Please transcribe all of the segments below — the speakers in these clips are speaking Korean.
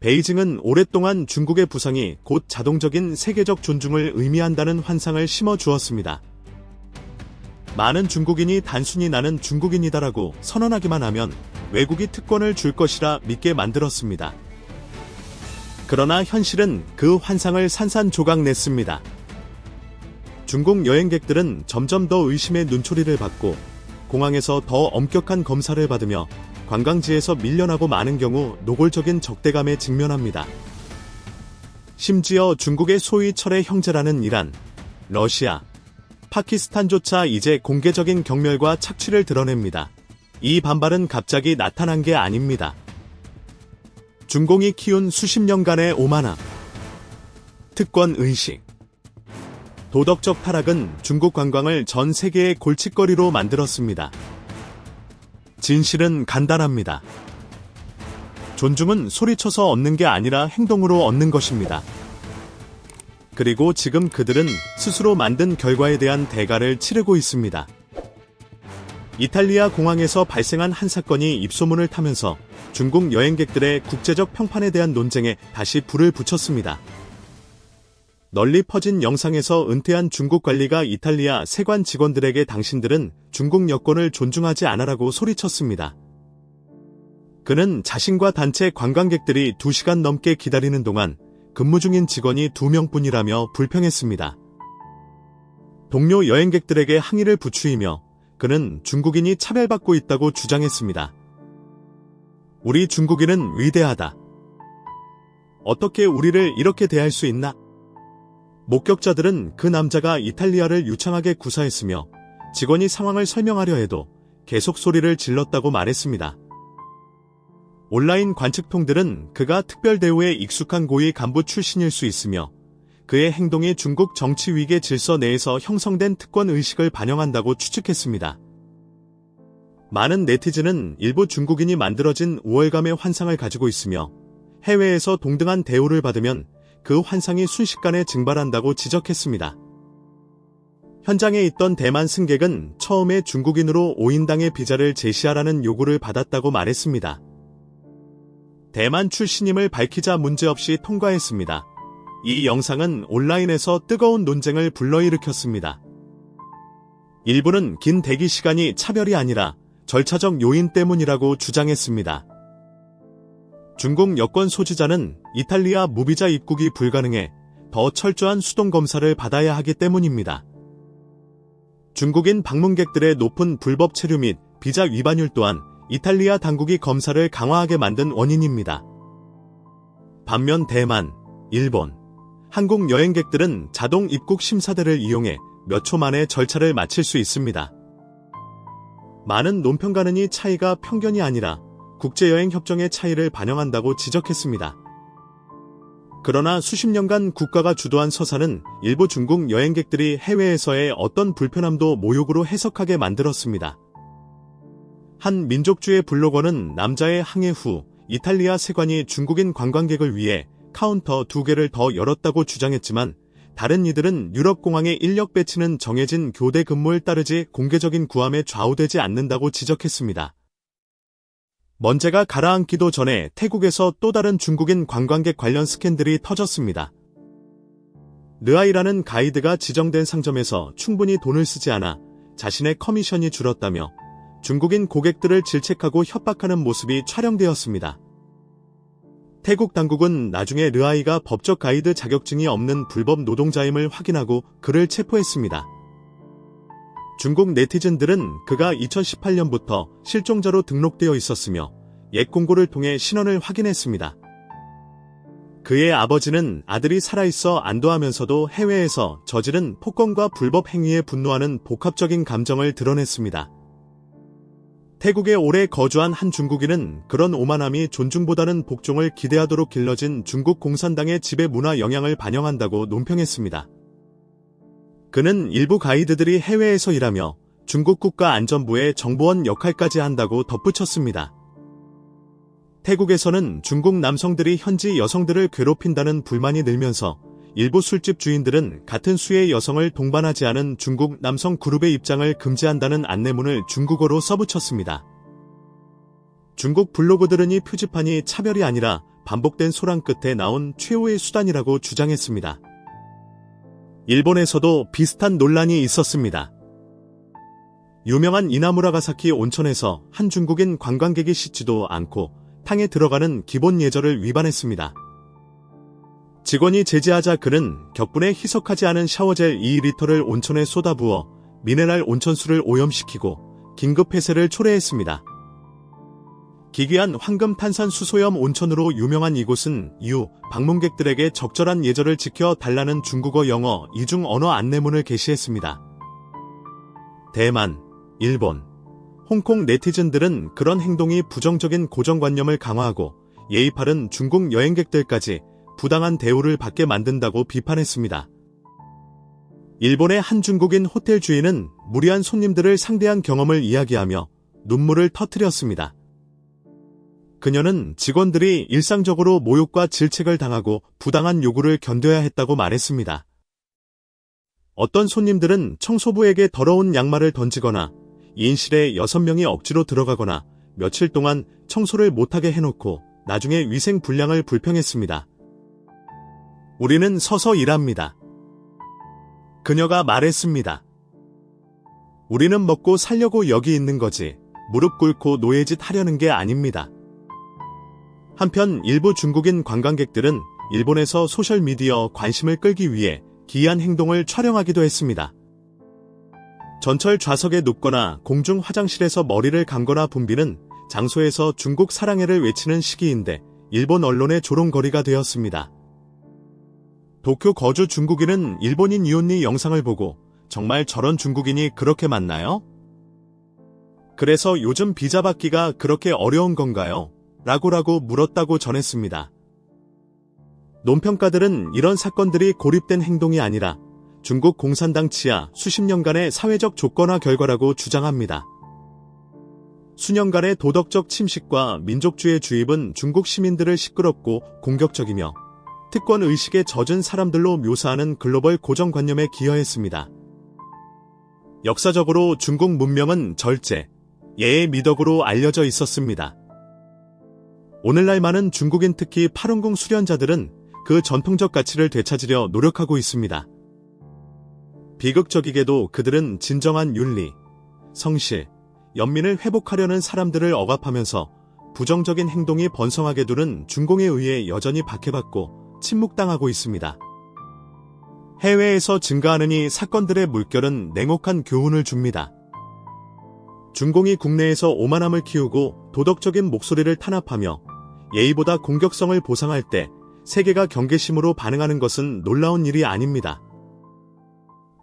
베이징은 오랫동안 중국의 부상이 곧 자동적인 세계적 존중을 의미한다는 환상을 심어주었습니다. 많은 중국인이 단순히 나는 중국인이다라고 선언하기만 하면 외국이 특권을 줄 것이라 믿게 만들었습니다. 그러나 현실은 그 환상을 산산조각냈습니다. 중국 여행객들은 점점 더 의심의 눈초리를 받고 공항에서 더 엄격한 검사를 받으며 관광지에서 밀려나고 많은 경우 노골적인 적대감에 직면합니다. 심지어 중국의 소위 철의 형제라는 이란, 러시아, 파키스탄조차 이제 공개적인 경멸과 착취를 드러냅니다. 이 반발은 갑자기 나타난 게 아닙니다. 중공이 키운 수십 년간의 오만함, 특권의식, 도덕적 타락은 중국 관광을 전 세계의 골칫거리로 만들었습니다. 진실은 간단합니다. 존중은 소리쳐서 얻는 게 아니라 행동으로 얻는 것입니다. 그리고 지금 그들은 스스로 만든 결과에 대한 대가를 치르고 있습니다. 이탈리아 공항에서 발생한 한 사건이 입소문을 타면서 중국 여행객들의 국제적 평판에 대한 논쟁에 다시 불을 붙였습니다. 널리 퍼진 영상에서 은퇴한 중국 관리가 이탈리아 세관 직원들에게 당신들은 중국 여권을 존중하지 않아라고 소리쳤습니다. 그는 자신과 단체 관광객들이 2시간 넘게 기다리는 동안 근무 중인 직원이 2명뿐이라며 불평했습니다. 동료 여행객들에게 항의를 부추이며 그는 중국인이 차별받고 있다고 주장했습니다. 우리 중국인은 위대하다. 어떻게 우리를 이렇게 대할 수 있나? 목격자들은 그 남자가 이탈리아를 유창하게 구사했으며 직원이 상황을 설명하려 해도 계속 소리를 질렀다고 말했습니다. 온라인 관측통들은 그가 특별대우에 익숙한 고위 간부 출신일 수 있으며 그의 행동이 중국 정치 위계 질서 내에서 형성된 특권의식을 반영한다고 추측했습니다. 많은 네티즌은 일부 중국인이 만들어진 우월감의 환상을 가지고 있으며 해외에서 동등한 대우를 받으면 그 환상이 순식간에 증발한다고 지적했습니다. 현장에 있던 대만 승객은 처음에 중국인으로 5인당의 비자를 제시하라는 요구를 받았다고 말했습니다. 대만 출신임을 밝히자 문제없이 통과했습니다. 이 영상은 온라인에서 뜨거운 논쟁을 불러일으켰습니다. 일부는 긴 대기 시간이 차별이 아니라 절차적 요인 때문이라고 주장했습니다. 중국 여권 소지자는 이탈리아 무비자 입국이 불가능해 더 철저한 수동 검사를 받아야 하기 때문입니다. 중국인 방문객들의 높은 불법 체류 및 비자 위반율 또한 이탈리아 당국이 검사를 강화하게 만든 원인입니다. 반면 대만, 일본, 한국 여행객들은 자동 입국 심사대를 이용해 몇 초 만에 절차를 마칠 수 있습니다. 많은 논평가는 이 차이가 편견이 아니라 국제여행협정의 차이를 반영한다고 지적했습니다. 그러나 수십 년간 국가가 주도한 서사는 일부 중국 여행객들이 해외에서의 어떤 불편함도 모욕으로 해석하게 만들었습니다. 한 민족주의 블로거는 남자의 항해 후 이탈리아 세관이 중국인 관광객을 위해 카운터 2개를 더 열었다고 주장했지만 다른 이들은 유럽 공항의 인력 배치는 정해진 교대 근무를 따르지 공개적인 구함에 좌우되지 않는다고 지적했습니다. 먼지가 가라앉기도 전에 태국에서 또 다른 중국인 관광객 관련 스캔들이 터졌습니다. 르아이라는 가이드가 지정된 상점에서 충분히 돈을 쓰지 않아 자신의 커미션이 줄었다며 중국인 고객들을 질책하고 협박하는 모습이 촬영되었습니다. 태국 당국은 나중에 르아이가 법적 가이드 자격증이 없는 불법 노동자임을 확인하고 그를 체포했습니다. 중국 네티즌들은 그가 2018년부터 실종자로 등록되어 있었으며 옛 공고를 통해 신원을 확인했습니다. 그의 아버지는 아들이 살아있어 안도하면서도 해외에서 저지른 폭언과 불법 행위에 분노하는 복합적인 감정을 드러냈습니다. 태국에 오래 거주한 한 중국인은 그런 오만함이 존중보다는 복종을 기대하도록 길러진 중국 공산당의 지배 문화 영향을 반영한다고 논평했습니다. 그는 일부 가이드들이 해외에서 일하며 중국 국가안전부의 정보원 역할까지 한다고 덧붙였습니다. 태국에서는 중국 남성들이 현지 여성들을 괴롭힌다는 불만이 늘면서 일부 술집 주인들은 같은 수의 여성을 동반하지 않은 중국 남성 그룹의 입장을 금지한다는 안내문을 중국어로 써붙였습니다. 중국 블로그들은 이 표지판이 차별이 아니라 반복된 소란 끝에 나온 최후의 수단이라고 주장했습니다. 일본에서도 비슷한 논란이 있었습니다. 유명한 이나무라가사키 온천에서 한 중국인 관광객이 씻지도 않고 탕에 들어가는 기본 예절을 위반했습니다. 직원이 제지하자 그는 격분에 희석하지 않은 샤워젤 2리터를 온천에 쏟아부어 미네랄 온천수를 오염시키고 긴급 폐쇄를 초래했습니다. 기괴한 황금 탄산 수소염 온천으로 유명한 이곳은 이후 방문객들에게 적절한 예절을 지켜 달라는 중국어, 영어 이중 언어 안내문을 게시했습니다. 대만, 일본, 홍콩 네티즌들은 그런 행동이 부정적인 고정관념을 강화하고 예의 바른 중국 여행객들까지 부당한 대우를 받게 만든다고 비판했습니다. 일본의 한 중국인 호텔 주인은 무리한 손님들을 상대한 경험을 이야기하며 눈물을 터뜨렸습니다. 그녀는 직원들이 일상적으로 모욕과 질책을 당하고 부당한 요구를 견뎌야 했다고 말했습니다. 어떤 손님들은 청소부에게 더러운 양말을 던지거나 2인실에 6명이 억지로 들어가거나 며칠 동안 청소를 못하게 해놓고 나중에 위생 불량을 불평했습니다. 우리는 서서 일합니다. 그녀가 말했습니다. 우리는 먹고 살려고 여기 있는 거지 무릎 꿇고 노예짓 하려는 게 아닙니다. 한편 일부 중국인 관광객들은 일본에서 소셜미디어 관심을 끌기 위해 기이한 행동을 촬영하기도 했습니다. 전철 좌석에 눕거나 공중 화장실에서 머리를 감거나 붐비는 장소에서 중국 사랑해를 외치는 시기인데 일본 언론의 조롱거리가 되었습니다. 도쿄 거주 중국인은 일본인 이온니 영상을 보고 정말 저런 중국인이 그렇게 많나요? 그래서 요즘 비자 받기가 그렇게 어려운 건가요? 라고 물었다고 전했습니다. 논평가들은 이런 사건들이 고립된 행동이 아니라 중국 공산당 치하 수십 년간의 사회적 조건화 결과라고 주장합니다. 수년간의 도덕적 침식과 민족주의 주입은 중국 시민들을 시끄럽고 공격적이며 특권 의식에 젖은 사람들로 묘사하는 글로벌 고정관념에 기여했습니다. 역사적으로 중국 문명은 절제, 예의 미덕으로 알려져 있었습니다. 오늘날 많은 중국인 특히 파룬궁 수련자들은 그 전통적 가치를 되찾으려 노력하고 있습니다. 비극적이게도 그들은 진정한 윤리, 성실, 연민을 회복하려는 사람들을 억압하면서 부정적인 행동이 번성하게 두는 중공에 의해 여전히 박해받고 침묵당하고 있습니다. 해외에서 증가하는 이 사건들의 물결은 냉혹한 교훈을 줍니다. 중공이 국내에서 오만함을 키우고 도덕적인 목소리를 탄압하며 예의보다 공격성을 보상할 때 세계가 경계심으로 반응하는 것은 놀라운 일이 아닙니다.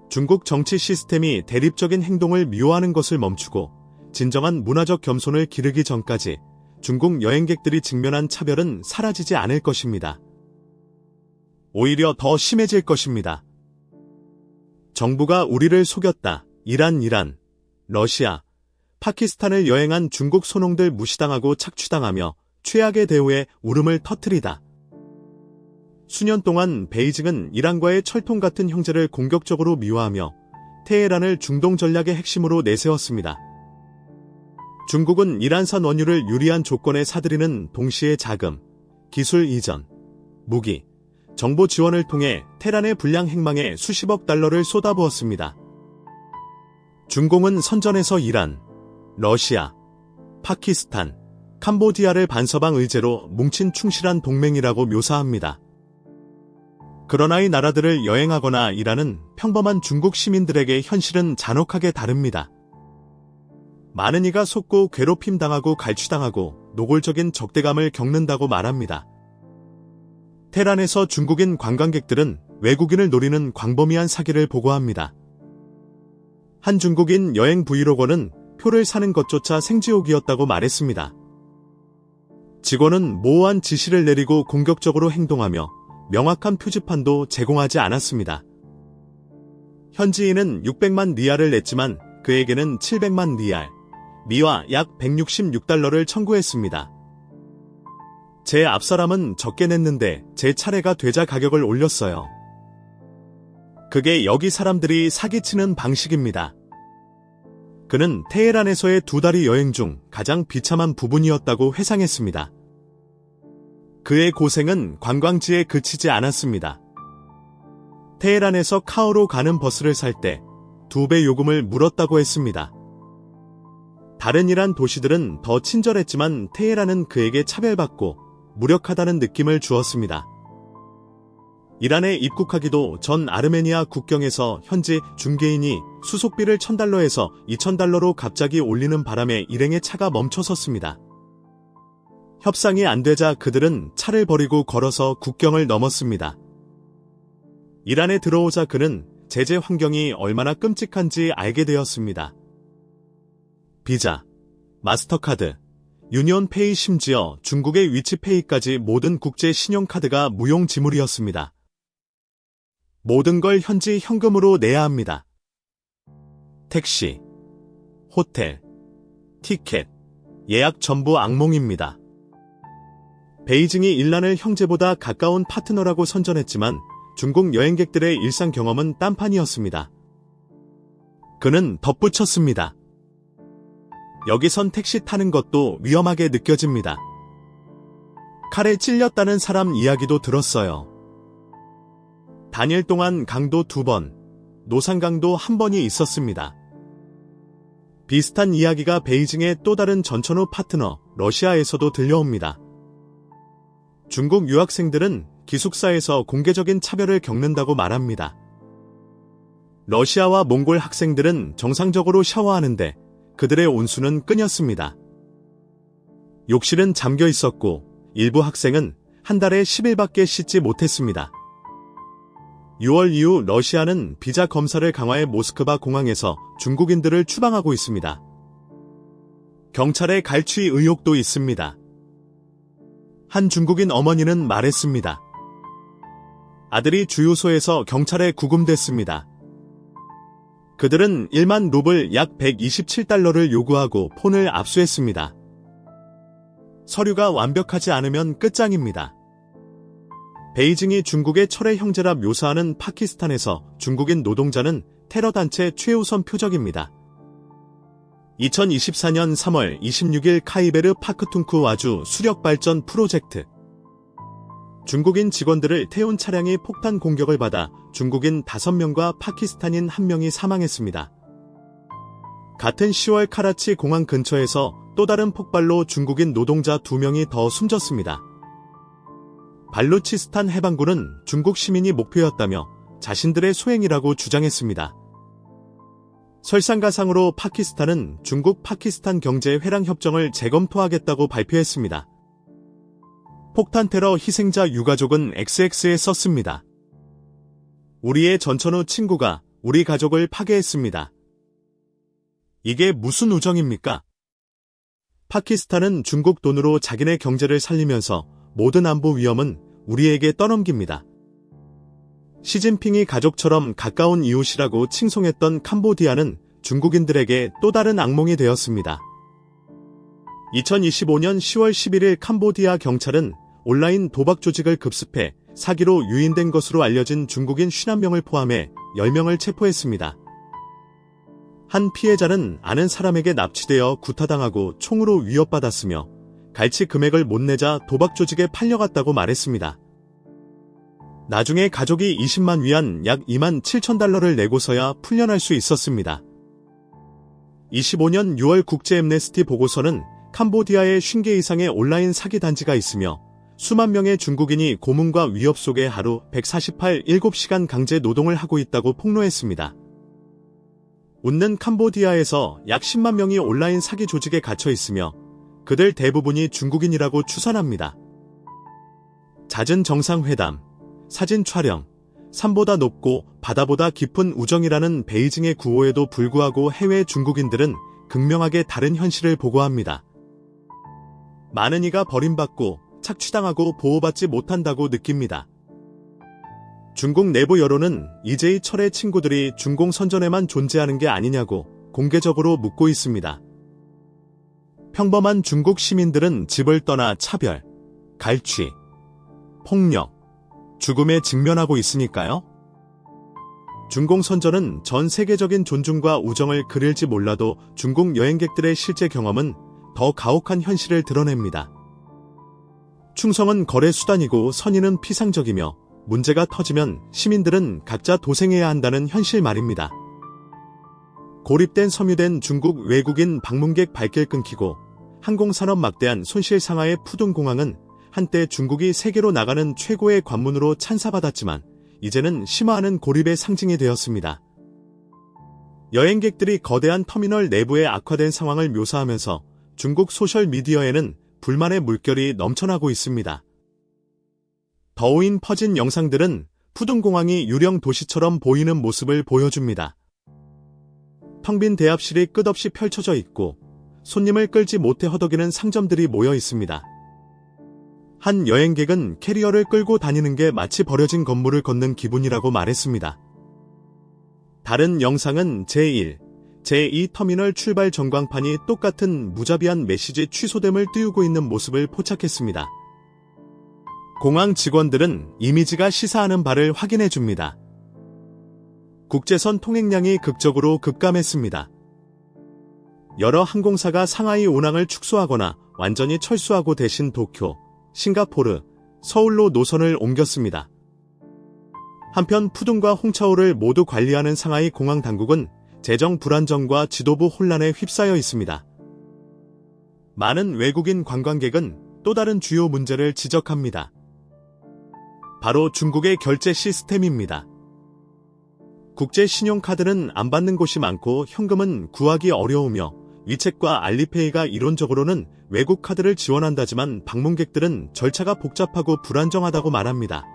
중국 정치 시스템이 대립적인 행동을 미워하는 것을 멈추고 진정한 문화적 겸손을 기르기 전까지 중국 여행객들이 직면한 차별은 사라지지 않을 것입니다. 오히려 더 심해질 것입니다. 정부가 우리를 속였다. 이란, 러시아, 파키스탄을 여행한 중국 소농들 무시당하고 착취당하며 최악의 대우에 울음을 터뜨리다. 수년 동안 베이징은 이란과의 철통 같은 형제를 공격적으로 미화하며 테헤란을 중동 전략의 핵심으로 내세웠습니다. 중국은 이란산 원유를 유리한 조건에 사들이는 동시에 자금, 기술 이전, 무기, 정보 지원을 통해 테란의 불량 행망에 수십억 달러를 쏟아부었습니다. 중공은 선전에서 이란, 러시아, 파키스탄, 캄보디아를 반서방 의제로 뭉친 충실한 동맹이라고 묘사합니다. 그러나 이 나라들을 여행하거나 일하는 평범한 중국 시민들에게 현실은 잔혹하게 다릅니다. 많은 이가 속고 괴롭힘당하고 갈취당하고 노골적인 적대감을 겪는다고 말합니다. 테란에서 중국인 관광객들은 외국인을 노리는 광범위한 사기를 보고합니다. 한 중국인 여행 브이로거는 표를 사는 것조차 생지옥이었다고 말했습니다. 직원은 모호한 지시를 내리고 공격적으로 행동하며 명확한 표지판도 제공하지 않았습니다. 현지인은 600만 리알을 냈지만 그에게는 700만 리알, 미화 약 166달러를 청구했습니다. 제 앞사람은 적게 냈는데 제 차례가 되자 가격을 올렸어요. 그게 여기 사람들이 사기치는 방식입니다. 그는 테헤란에서의 2달의 여행 중 가장 비참한 부분이었다고 회상했습니다. 그의 고생은 관광지에 그치지 않았습니다. 테헤란에서 카오로 가는 버스를 살 때 2배 요금을 물었다고 했습니다. 다른 이란 도시들은 더 친절했지만 테헤란은 그에게 차별받고 무력하다는 느낌을 주었습니다. 이란에 입국하기도 전 아르메니아 국경에서 현지 중개인이 수속비를 $1,000에서 $2,000로 갑자기 올리는 바람에 일행의 차가 멈춰섰습니다. 협상이 안 되자 그들은 차를 버리고 걸어서 국경을 넘었습니다. 이란에 들어오자 그는 제재 환경이 얼마나 끔찍한지 알게 되었습니다. 비자, 마스터카드, 유니온페이 심지어 중국의 위치페이까지 모든 국제 신용카드가 무용지물이었습니다. 모든 걸 현지 현금으로 내야 합니다. 택시, 호텔, 티켓, 예약 전부 악몽입니다. 베이징이 일란을 형제보다 가까운 파트너라고 선전했지만 중국 여행객들의 일상 경험은 딴판이었습니다. 그는 덧붙였습니다. 여기선 택시 타는 것도 위험하게 느껴집니다. 칼에 찔렸다는 사람 이야기도 들었어요. 단일 동안 강도 2번, 노상강도 1번이 있었습니다. 비슷한 이야기가 베이징의 또 다른 전천후 파트너 러시아에서도 들려옵니다. 중국 유학생들은 기숙사에서 공개적인 차별을 겪는다고 말합니다. 러시아와 몽골 학생들은 정상적으로 샤워하는데 그들의 온수는 끈였습니다. 욕실은 잠겨 있었고 일부 학생은 한 달에 10일밖에 씻지 못했습니다. 6월 이후 러시아는 비자 검사를 강화해 모스크바 공항에서 중국인들을 추방하고 있습니다. 경찰의 갈취 의혹도 있습니다. 한 중국인 어머니는 말했습니다. 아들이 주유소에서 경찰에 구금됐습니다. 그들은 1만 루블 약 $127를 요구하고 폰을 압수했습니다. 서류가 완벽하지 않으면 끝장입니다. 베이징이 중국의 철의 형제라 묘사하는 파키스탄에서 중국인 노동자는 테러단체 최우선 표적입니다. 2024년 3월 26일 카이베르 파크퉁쿠 와주 수력발전 프로젝트. 중국인 직원들을 태운 차량이 폭탄 공격을 받아 중국인 5명과 파키스탄인 1명이 사망했습니다. 같은 10월 카라치 공항 근처에서 또 다른 폭발로 중국인 노동자 2명이 더 숨졌습니다. 발루치스탄 해방군은 중국 시민이 목표였다며 자신들의 소행이라고 주장했습니다. 설상가상으로 파키스탄은 중국 파키스탄 경제 회랑 협정을 재검토하겠다고 발표했습니다. 폭탄 테러 희생자 유가족은 XX에 썼습니다. 우리의 전천후 친구가 우리 가족을 파괴했습니다. 이게 무슨 우정입니까? 파키스탄은 중국 돈으로 자기네 경제를 살리면서 모든 안보 위험은 우리에게 떠넘깁니다. 시진핑이 가족처럼 가까운 이웃이라고 칭송했던 캄보디아는 중국인들에게 또 다른 악몽이 되었습니다. 2025년 10월 11일 캄보디아 경찰은 온라인 도박 조직을 급습해 사기로 유인된 것으로 알려진 중국인 51명을 포함해 10명을 체포했습니다. 한 피해자는 아는 사람에게 납치되어 구타당하고 총으로 위협받았으며 갈치 금액을 못 내자 도박 조직에 팔려갔다고 말했습니다. 나중에 가족이 20만 위안 약 $2만 7천 내고서야 풀려날 수 있었습니다. 25년 6월 국제 엠네스티 보고서는 캄보디아에 50개 이상의 온라인 사기 단지가 있으며 수만 명의 중국인이 고문과 위협 속에 하루 148.7시간 강제 노동을 하고 있다고 폭로했습니다. 웃는 캄보디아에서 약 10만 명이 온라인 사기 조직에 갇혀 있으며 그들 대부분이 중국인이라고 추산합니다. 잦은 정상회담, 사진 촬영, 산보다 높고 바다보다 깊은 우정이라는 베이징의 구호에도 불구하고 해외 중국인들은 극명하게 다른 현실을 보고합니다. 많은 이가 버림받고 착취당하고 보호받지 못한다고 느낍니다. 중국 내부 여론은 이제의 철의 친구들이 중공 선전에만 존재하는 게 아니냐고 공개적으로 묻고 있습니다. 평범한 중국 시민들은 집을 떠나 차별, 갈취, 폭력, 죽음에 직면하고 있으니까요. 중공 선전은 전 세계적인 존중과 우정을 그릴지 몰라도 중국 여행객들의 실제 경험은 더 가혹한 현실을 드러냅니다. 충성은 거래 수단이고 선의는 피상적이며 문제가 터지면 시민들은 각자 도생해야 한다는 현실 말입니다. 고립된 섬유된 중국 외국인 방문객 발길 끊기고 항공산업 막대한 손실 상하의 푸둥공항은 한때 중국이 세계로 나가는 최고의 관문으로 찬사받았지만 이제는 심화하는 고립의 상징이 되었습니다. 여행객들이 거대한 터미널 내부의 악화된 상황을 묘사하면서 중국 소셜미디어에는 불만의 물결이 넘쳐나고 있습니다. 더우인 퍼진 영상들은 푸둥공항이 유령 도시처럼 보이는 모습을 보여줍니다. 텅 빈 대합실이 끝없이 펼쳐져 있고 손님을 끌지 못해 허덕이는 상점들이 모여 있습니다. 한 여행객은 캐리어를 끌고 다니는 게 마치 버려진 건물을 걷는 기분이라고 말했습니다. 다른 영상은 제1, 제2 터미널 출발 전광판이 똑같은 무자비한 메시지 취소됨을 띄우고 있는 모습을 포착했습니다. 공항 직원들은 이미지가 시사하는 바를 확인해 줍니다. 국제선 통행량이 극적으로 급감했습니다. 여러 항공사가 상하이 운항을 축소하거나 완전히 철수하고 대신 도쿄, 싱가포르, 서울로 노선을 옮겼습니다. 한편 푸둥과 홍차오를 모두 관리하는 상하이 공항 당국은 재정 불안정과 지도부 혼란에 휩싸여 있습니다. 많은 외국인 관광객은 또 다른 주요 문제를 지적합니다. 바로 중국의 결제 시스템입니다. 국제 신용카드는 안 받는 곳이 많고 현금은 구하기 어려우며 위챗과 알리페이가 이론적으로는 외국 카드를 지원한다지만 방문객들은 절차가 복잡하고 불안정하다고 말합니다.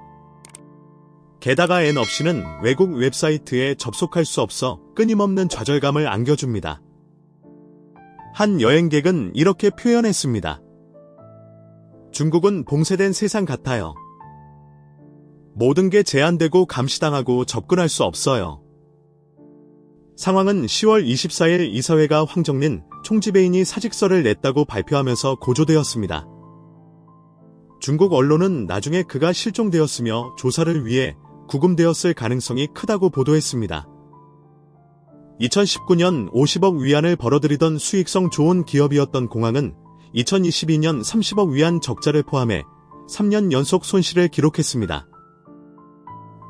게다가 엔 없이는 외국 웹사이트에 접속할 수 없어 끊임없는 좌절감을 안겨줍니다. 한 여행객은 이렇게 표현했습니다. 중국은 봉쇄된 세상 같아요. 모든 게 제한되고 감시당하고 접근할 수 없어요. 상황은 10월 24일 이사회가 황정린 총지배인이 사직서를 냈다고 발표하면서 고조되었습니다. 중국 언론은 나중에 그가 실종되었으며 조사를 위해 구금되었을 가능성이 크다고 보도했습니다. 2019년 50억 위안을 벌어들이던 수익성 좋은 기업이었던 공항은 2022년 30억 위안 적자를 포함해 3년 연속 손실을 기록했습니다.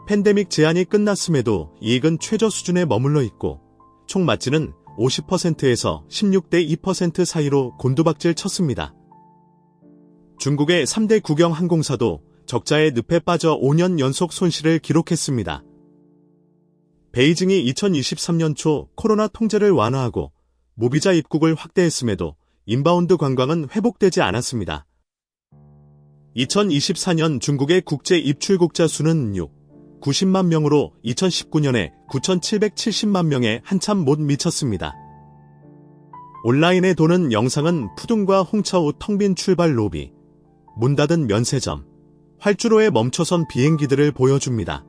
팬데믹 제한이 끝났음에도 이익은 최저 수준에 머물러 있고 총 마진은 50%에서 16대 2% 사이로 곤두박질 쳤습니다. 중국의 3대 국영 항공사도 적자의 늪에 빠져 5년 연속 손실을 기록했습니다. 베이징이 2023년 초 코로나 통제를 완화하고 무비자 입국을 확대했음에도 인바운드 관광은 회복되지 않았습니다. 2024년 중국의 국제 입출국자 수는 90만 명으로 2019년에 9,770만 명에 한참 못 미쳤습니다. 온라인에 도는 영상은 푸둥과 홍차오 텅 빈 출발 로비, 문 닫은 면세점, 활주로에 멈춰선 비행기들을 보여줍니다.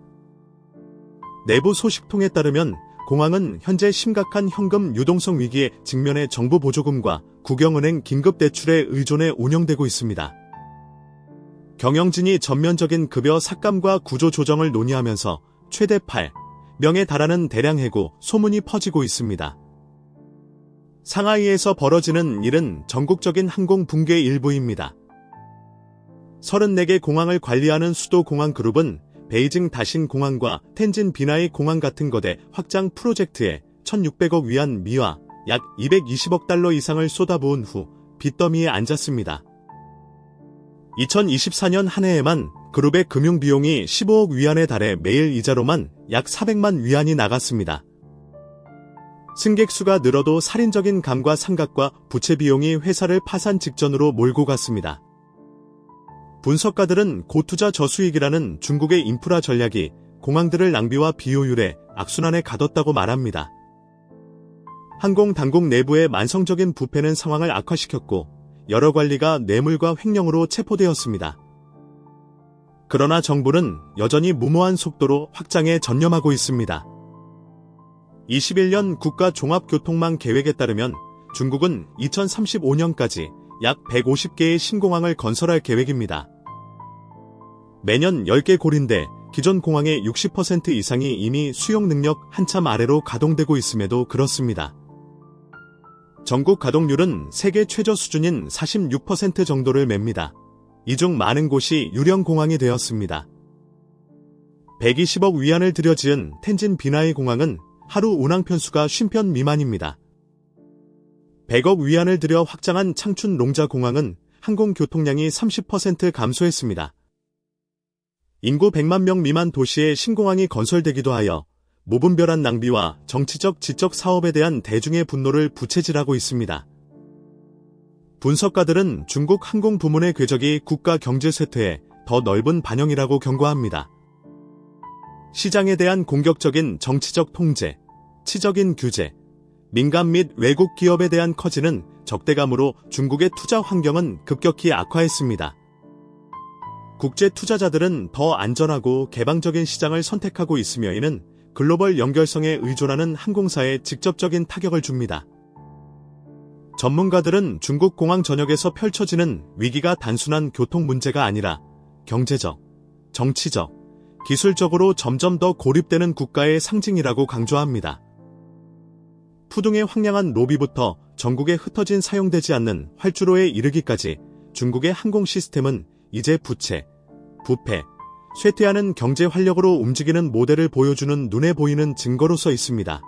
내부 소식통에 따르면 공항은 현재 심각한 현금 유동성 위기에 직면해 정부 보조금과 국영은행 긴급대출에 의존해 운영되고 있습니다. 경영진이 전면적인 급여 삭감과 구조 조정을 논의하면서 최대 8명에 달하는 대량 해고 소문이 퍼지고 있습니다. 상하이에서 벌어지는 일은 전국적인 항공 붕괴의 일부입니다. 34개 공항을 관리하는 수도공항그룹은 베이징 다신 공항과 텐진 비나이 공항 같은 거대 확장 프로젝트에 1,600억 위안 미화 약 220억 달러 이상을 쏟아부은 후 빚더미에 앉았습니다. 2024년 한 해에만 그룹의 금융비용이 15억 위안에 달해 매일 이자로만 약 400만 위안이 나갔습니다. 승객 수가 늘어도 살인적인 감가상각과 부채 비용이 회사를 파산 직전으로 몰고 갔습니다. 분석가들은 고투자 저수익이라는 중국의 인프라 전략이 공항들을 낭비와 비효율에 악순환에 가뒀다고 말합니다. 항공당국 내부의 만성적인 부패는 상황을 악화시켰고 여러 관리가 뇌물과 횡령으로 체포되었습니다. 그러나 정부는 여전히 무모한 속도로 확장에 전념하고 있습니다. 21년 국가종합교통망 계획에 따르면 중국은 2035년까지 약 150개의 신공항을 건설할 계획입니다. 매년 10개 고린데 기존 공항의 60% 이상이 이미 수용 능력 한참 아래로 가동되고 있음에도 그렇습니다. 전국 가동률은 세계 최저 수준인 46% 정도를 맵니다. 이 중 많은 곳이 유령 공항이 되었습니다. 120억 위안을 들여 지은 텐진 비나이 공항은 하루 운항 편수가 50편 미만입니다. 100억 위안을 들여 확장한 창춘 롱자 공항은 항공 교통량이 30% 감소했습니다. 인구 100만 명 미만 도시에 신공항이 건설되기도 하여 무분별한 낭비와 정치적 지적 사업에 대한 대중의 분노를 부채질하고 있습니다. 분석가들은 중국 항공 부문의 궤적이 국가 경제 쇠퇴에 더 넓은 반영이라고 경고합니다. 시장에 대한 공격적인 정치적 통제, 치적인 규제, 민간 및 외국 기업에 대한 커지는 적대감으로 중국의 투자 환경은 급격히 악화했습니다. 국제 투자자들은 더 안전하고 개방적인 시장을 선택하고 있으며 이는 글로벌 연결성에 의존하는 항공사에 직접적인 타격을 줍니다. 전문가들은 중국 공항 전역에서 펼쳐지는 위기가 단순한 교통 문제가 아니라 경제적, 정치적, 기술적으로 점점 더 고립되는 국가의 상징이라고 강조합니다. 푸둥의 황량한 로비부터 전국에 흩어진 사용되지 않는 활주로에 이르기까지 중국의 항공 시스템은 이제 부채, 부패, 쇠퇴하는 경제 활력으로 움직이는 모델을 보여주는 눈에 보이는 증거로서 있습니다.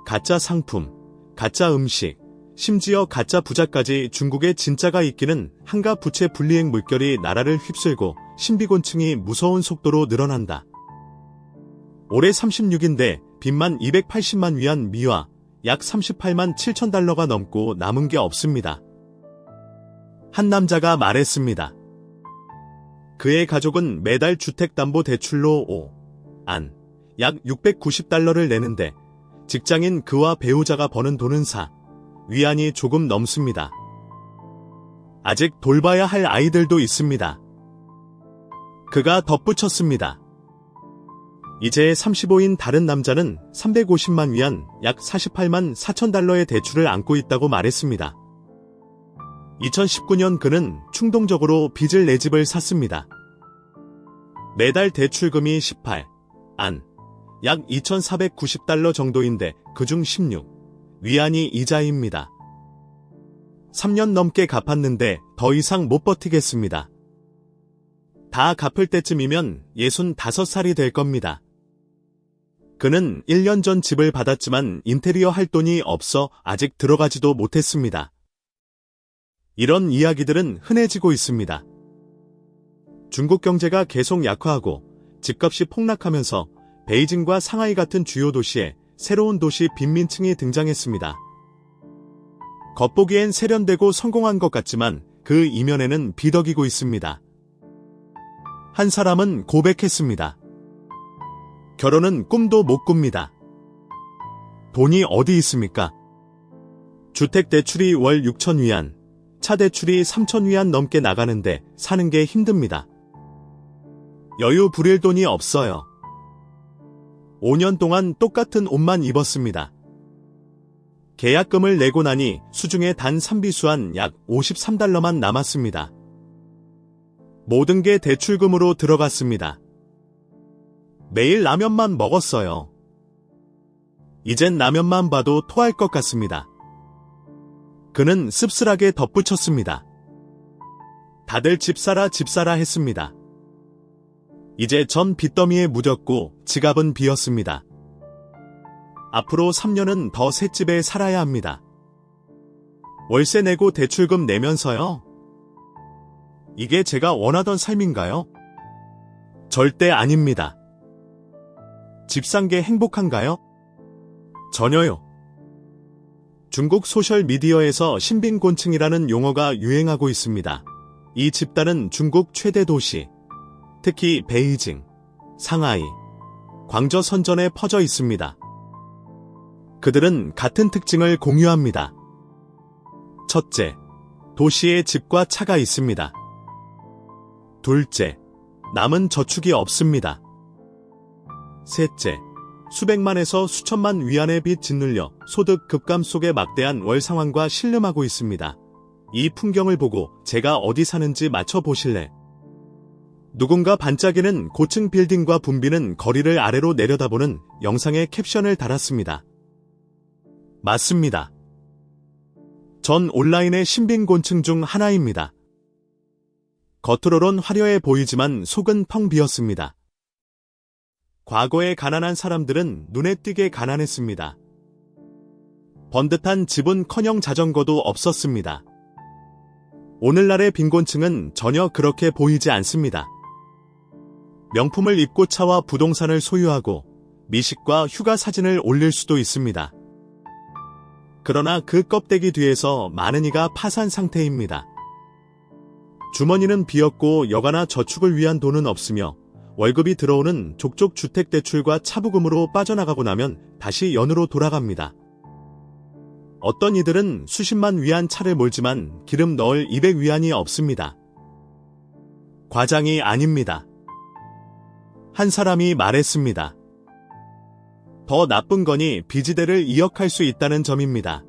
가짜 상품, 가짜 음식, 심지어 가짜 부자까지 중국에 진짜가 있기는 한가 부채 분리행 물결이 나라를 휩쓸고 신비곤층이 무서운 속도로 늘어난다. 올해 36인데 빚만 280만 위안 미화, 약 38만 7천 달러가 넘고 남은 게 없습니다. 한 남자가 말했습니다. 그의 가족은 매달 주택담보대출로 약 690달러를 내는데 직장인 그와 배우자가 버는 돈은 위안이 조금 넘습니다. 아직 돌봐야 할 아이들도 있습니다. 그가 덧붙였습니다. 이제 35인 다른 남자는 350만 위안, 약 48만 4천 달러의 대출을 안고 있다고 말했습니다. 2019년 그는 충동적으로 빚을 내 집을 샀습니다. 매달 대출금이 약 2,490달러 정도인데 그중 위안이 이자입니다. 3년 넘게 갚았는데 더 이상 못 버티겠습니다. 다 갚을 때쯤이면 65살이 될 겁니다. 그는 1년 전 집을 받았지만 인테리어 할 돈이 없어 아직 들어가지도 못했습니다. 이런 이야기들은 흔해지고 있습니다. 중국 경제가 계속 약화하고 집값이 폭락하면서 베이징과 상하이 같은 주요 도시에 새로운 도시 빈민층이 등장했습니다. 겉보기엔 세련되고 성공한 것 같지만 그 이면에는 비덕이고 있습니다. 한 사람은 고백했습니다. 결혼은 꿈도 못 꿉니다. 돈이 어디 있습니까? 주택 대출이 월 6천 위안, 차 대출이 3천 위안 넘게 나가는데 사는 게 힘듭니다. 여유 부릴 돈이 없어요. 5년 동안 똑같은 옷만 입었습니다. 계약금을 내고 나니 수중에 단 상비수한 약 53달러만 남았습니다. 모든 게 대출금으로 들어갔습니다. 매일 라면만 먹었어요. 이젠 라면만 봐도 토할 것 같습니다. 그는 씁쓸하게 덧붙였습니다. 다들 집 사라 했습니다. 이제 전 빚더미에 묻었고 지갑은 비었습니다. 앞으로 3년은 더 새 집에 살아야 합니다. 월세 내고 대출금 내면서요? 이게 제가 원하던 삶인가요? 절대 아닙니다. 집 산 게 행복한가요? 전혀요. 중국 소셜미디어에서 신빈곤층이라는 용어가 유행하고 있습니다. 이 집단은 중국 최대 도시, 특히 베이징, 상하이, 광저 선전에 퍼져 있습니다. 그들은 같은 특징을 공유합니다. 첫째, 도시에 집과 차가 있습니다. 둘째, 남은 저축이 없습니다. 셋째, 수백만에서 수천만 위안의 빚 짓눌려 소득 급감 속에 막대한 월 상환과 신름하고 있습니다. 이 풍경을 보고 제가 어디 사는지 맞춰보실래? 누군가 반짝이는 고층 빌딩과 붐비는 거리를 아래로 내려다보는 영상에 캡션을 달았습니다. 맞습니다. 전 온라인의 신빈곤층 중 하나입니다. 겉으로는 화려해 보이지만 속은 텅 비었습니다. 과거의 가난한 사람들은 눈에 띄게 가난했습니다. 번듯한 집은커녕 자전거도 없었습니다. 오늘날의 빈곤층은 전혀 그렇게 보이지 않습니다. 명품을 입고 차와 부동산을 소유하고 미식과 휴가 사진을 올릴 수도 있습니다. 그러나 그 껍데기 뒤에서 많은 이가 파산 상태입니다. 주머니는 비었고 여가나 저축을 위한 돈은 없으며 월급이 들어오는 족족 주택대출과 차부금으로 빠져나가고 나면 다시 연으로 돌아갑니다. 어떤 이들은 수십만 위안 차를 몰지만 기름 넣을 200위안이 없습니다. 과장이 아닙니다. 한 사람이 말했습니다. 더 나쁜 거니 비지대를 이어갈 수 있다는 점입니다.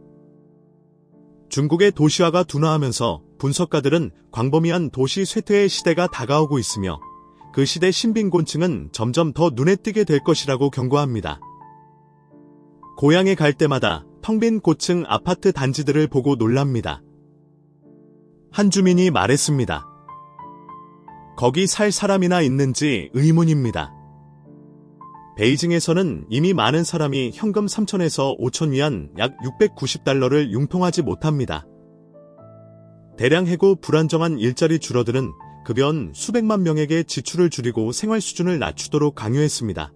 중국의 도시화가 둔화하면서 분석가들은 광범위한 도시 쇠퇴의 시대가 다가오고 있으며 그 시대 신빈곤층은 점점 더 눈에 띄게 될 것이라고 경고합니다. 고향에 갈 때마다 텅 빈 고층 아파트 단지들을 보고 놀랍니다. 한 주민이 말했습니다. 거기 살 사람이나 있는지 의문입니다. 베이징에서는 이미 많은 사람이 현금 3,000에서 5,000위안 약 690달러를 융통하지 못합니다. 대량 해고 불안정한 일자리 줄어드는 급여는 수백만 명에게 지출을 줄이고 생활 수준을 낮추도록 강요했습니다.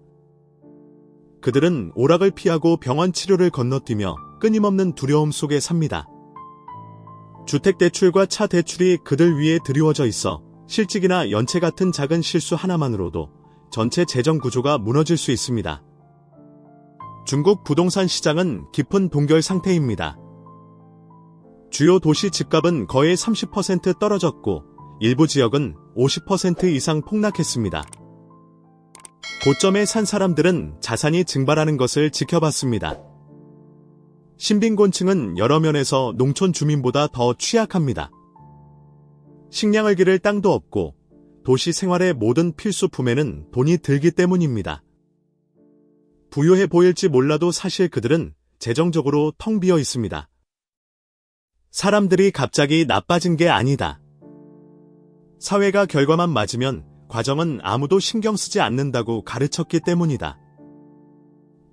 그들은 오락을 피하고 병원 치료를 건너뛰며 끊임없는 두려움 속에 삽니다. 주택대출과 차 대출이 그들 위에 드리워져 있어 실직이나 연체 같은 작은 실수 하나만으로도 전체 재정 구조가 무너질 수 있습니다. 중국 부동산 시장은 깊은 동결 상태입니다. 주요 도시 집값은 거의 30% 떨어졌고 일부 지역은 50% 이상 폭락했습니다. 고점에 산 사람들은 자산이 증발하는 것을 지켜봤습니다. 신빈곤층은 여러 면에서 농촌 주민보다 더 취약합니다. 식량을 기를 땅도 없고 도시 생활의 모든 필수품에는 돈이 들기 때문입니다. 부유해 보일지 몰라도 사실 그들은 재정적으로 텅 비어 있습니다. 사람들이 갑자기 나빠진 게 아니다. 사회가 결과만 맞으면 과정은 아무도 신경 쓰지 않는다고 가르쳤기 때문이다.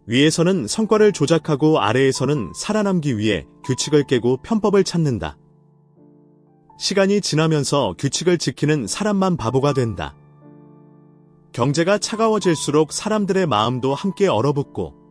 위에서는 성과를 조작하고 아래에서는 살아남기 위해 규칙을 깨고 편법을 찾는다. 시간이 지나면서 규칙을 지키는 사람만 바보가 된다. 경제가 차가워질수록 사람들의 마음도 함께 얼어붙고